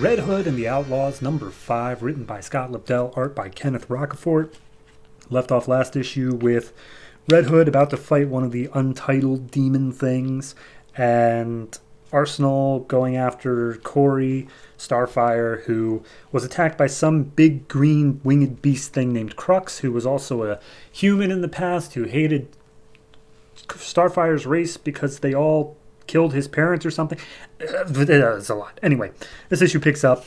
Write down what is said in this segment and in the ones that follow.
Red Hood and the Outlaws, number 5, written by Scott Lobdell, art by Kenneth Rocafort. Left off last issue with Red Hood about to fight one of the untitled demon things, and Arsenal going after Corey Starfire, who was attacked by some big green winged beast thing named Crux, who was also a human in the past, who hated Starfire's race because they all killed his parents or something. It's a lot. Anyway, this issue picks up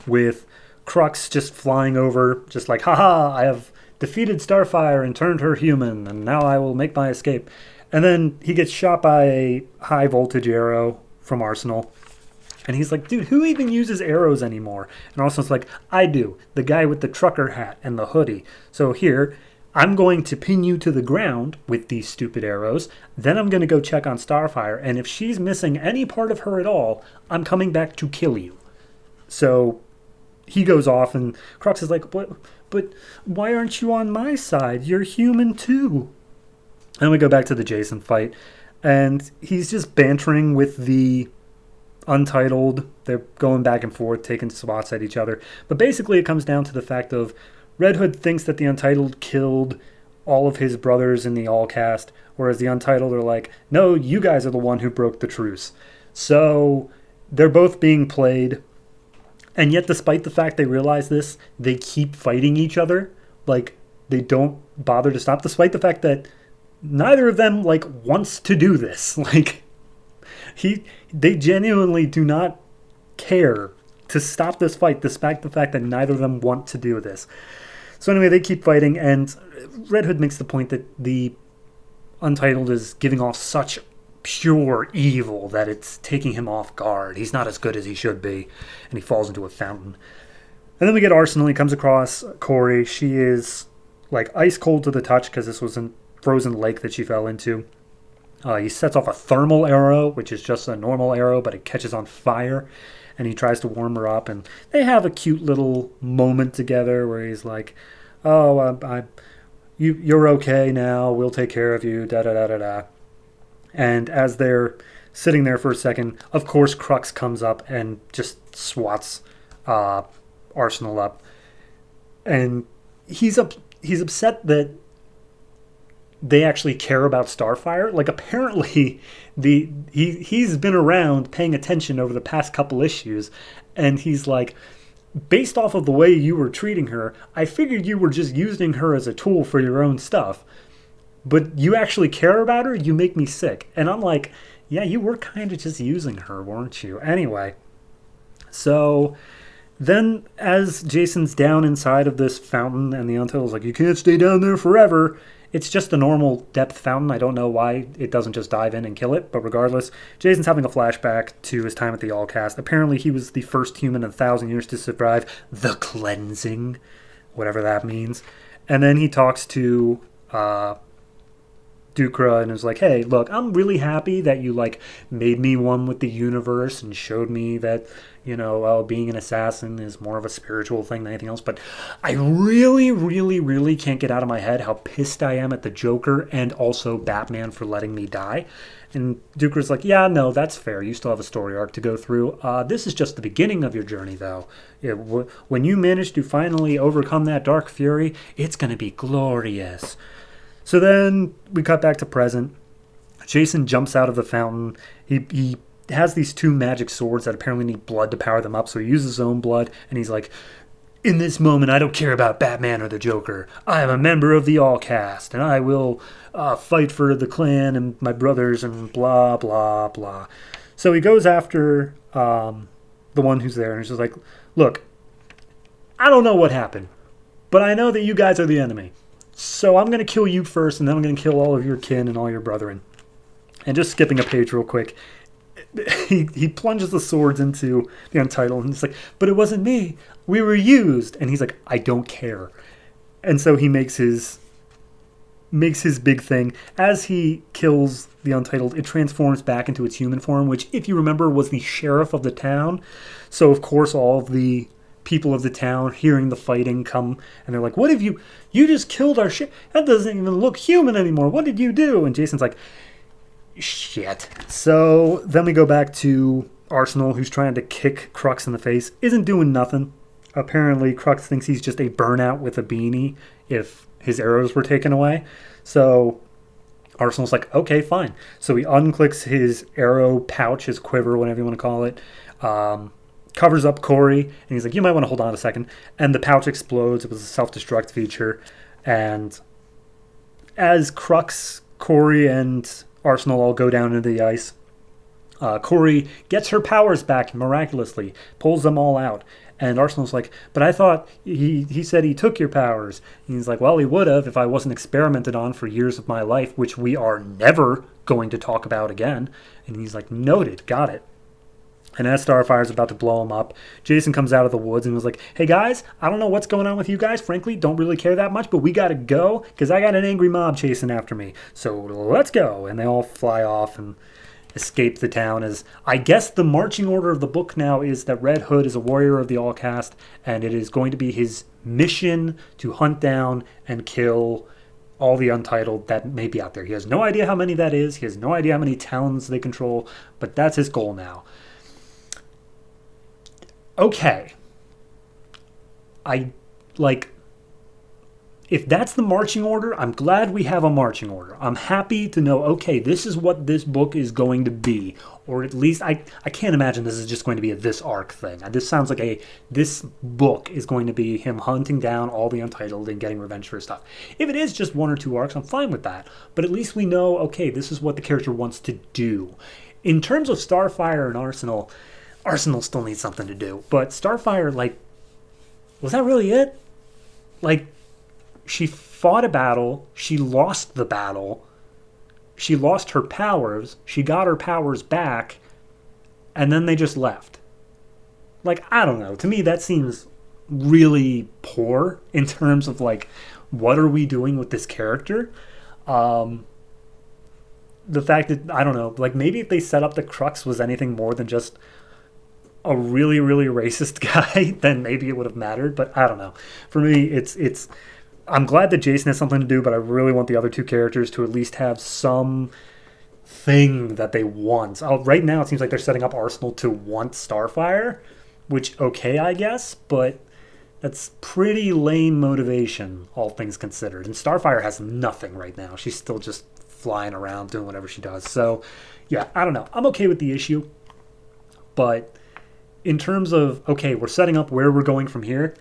with Crux just flying over, just like, haha, I have defeated Starfire and turned her human, and now I will make my escape. And then he gets shot by a high voltage arrow from Arsenal. And he's like, dude, who even uses arrows anymore? And Arsenal's like, I do. The guy with the trucker hat and the hoodie. So here, I'm going to pin you to the ground with these stupid arrows. Then I'm going to go check on Starfire. And if she's missing any part of her at all, I'm coming back to kill you. So he goes off, and Crux is like, but why aren't you on my side? You're human too. And we go back to the Jason fight. And he's just bantering with the Untitled. They're going back and forth, taking swats at each other. But basically it comes down to the fact of Red Hood thinks that the Untitled killed all of his brothers in the All Cast, whereas the Untitled are like, no, you guys are the one who broke the truce. So they're both being played. And yet, despite the fact they realize this, they keep fighting each other. Like, they don't bother to stop, despite the fact that neither of them, like, wants to do this. Like, they genuinely do not care to stop this fight, despite the fact that neither of them want to do this. So anyway, they keep fighting, and Red Hood makes the point that the Untitled is giving off such pure evil that it's taking him off guard. He's not as good as he should be, and he falls into a fountain. And then we get Arsenal. He comes across Corey. She is like ice cold to the touch because this was a frozen lake that she fell into. He sets off a thermal arrow, which is just a normal arrow, but it catches on fire, and he tries to warm her up, and they have a cute little moment together where he's like, oh, you're okay now, we'll take care of you, da-da-da-da-da. And as they're sitting there for a second, of course Crux comes up and just swats Arsenal up. And he's upset that they actually care about Starfire. Like, apparently he's been around paying attention over the past couple issues, and he's like, based off of the way you were treating her, I figured you were just using her as a tool for your own stuff. But you actually care about her? You make me sick. And I'm like, yeah, you were kind of just using her, weren't you? Anyway, so then as Jason's down inside of this fountain, and the Untitled's like, you can't stay down there forever. It's just a normal depth fountain. I don't know why it doesn't just dive in and kill it. But regardless, Jason's having a flashback to his time at the All Cast. Apparently he was the first human in 1,000 years to survive the cleansing, whatever that means. And then he talks to Dukra and is like, hey, look, I'm really happy that you like made me one with the universe and showed me that, you know, being an assassin is more of a spiritual thing than anything else. But I really, really, really can't get out of my head how pissed I am at the Joker and also Batman for letting me die. And Dukra's like, yeah, no, that's fair. You still have a story arc to go through. This is just the beginning of your journey, though. When you manage to finally overcome that dark fury, it's going to be glorious. So then we cut back to present. Jason jumps out of the fountain. He has these 2 magic swords that apparently need blood to power them up, so he uses his own blood, and he's like, in this moment, I don't care about Batman or the Joker. I am a member of the All Cast, and I will fight for the clan and my brothers and blah, blah, blah. So he goes after the one who's there, and he's just like, look, I don't know what happened, but I know that you guys are the enemy. So I'm going to kill you first, and then I'm going to kill all of your kin and all your brethren. And just skipping a page real quick, he plunges the swords into the Untitled, and he's like, but it wasn't me. We were used. And he's like, I don't care. And so he makes his big thing. As he kills the Untitled, it transforms back into its human form, which, if you remember, was the sheriff of the town. So, of course, all of the people of the town hearing the fighting come, and they're like, what have you just killed our shit? That doesn't even look human anymore. What did you do? And Jason's like, shit. So then we go back to Arsenal, who's trying to kick Crux in the face, isn't doing nothing. Apparently, Crux thinks he's just a burnout with a beanie if his arrows were taken away. So Arsenal's like, okay, fine. So he unclicks his arrow pouch, his quiver, whatever you want to call it, covers up Corey, and he's like, you might want to hold on a second. And the pouch explodes. It was a self-destruct feature. And as Crux, Corey, and Arsenal all go down into the ice, Corey gets her powers back miraculously, pulls them all out. And Arsenal's like, but I thought he said he took your powers. And he's like, well, he would have if I wasn't experimented on for years of my life, which we are never going to talk about again. And he's like, noted, got it. And as Starfire's about to blow him up, Jason comes out of the woods and was like, hey guys, I don't know what's going on with you guys. Frankly, don't really care that much, but we got to go because I got an angry mob chasing after me. So let's go. And they all fly off and escape the town. As I guess the marching order of the book now is that Red Hood is a warrior of the Allcast, and it is going to be his mission to hunt down and kill all the Untitled that may be out there. He has no idea how many that is. He has no idea how many towns they control, but that's his goal now. Okay. If that's the marching order, I'm glad we have a marching order. I'm happy to know, okay, this is what this book is going to be. Or at least, I can't imagine this is just going to be a this arc thing. This sounds like this book is going to be him hunting down all the Untitled and getting revenge for his stuff. If it is just 1 or 2 arcs, I'm fine with that. But at least we know, okay, this is what the character wants to do. In terms of Starfire and Arsenal still needs something to do. But Starfire, was that really it? She fought a battle, she lost the battle, she lost her powers, she got her powers back, and then they just left. I don't know. To me, that seems really poor in terms of, what are we doing with this character? The fact that, I don't know, maybe if they set up the Crux was anything more than just a really, really racist guy, then maybe it would have mattered, but I don't know. For me, it's I'm glad that Jason has something to do, but I really want the other 2 characters to at least have some thing that they want. Right now, it seems like they're setting up Arsenal to want Starfire, which, okay, I guess, but that's pretty lame motivation, all things considered. And Starfire has nothing right now. She's still just flying around, doing whatever she does. So, yeah, I don't know. I'm okay with the issue, but in terms of, okay, we're setting up where we're going from here,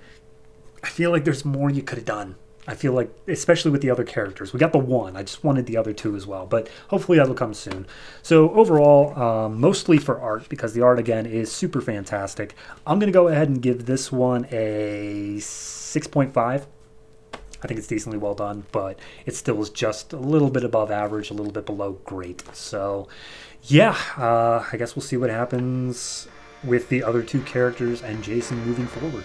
I feel like there's more you could have done. I feel like, especially with the other characters. We got the 1. I just wanted the other 2 as well. But hopefully that'll come soon. So overall, mostly for art, because the art, again, is super fantastic, I'm going to go ahead and give this one a 6.5. I think it's decently well done, but it still is just a little bit above average, a little bit below great. So, yeah, I guess we'll see what happens with the other 2 characters and Jason moving forward.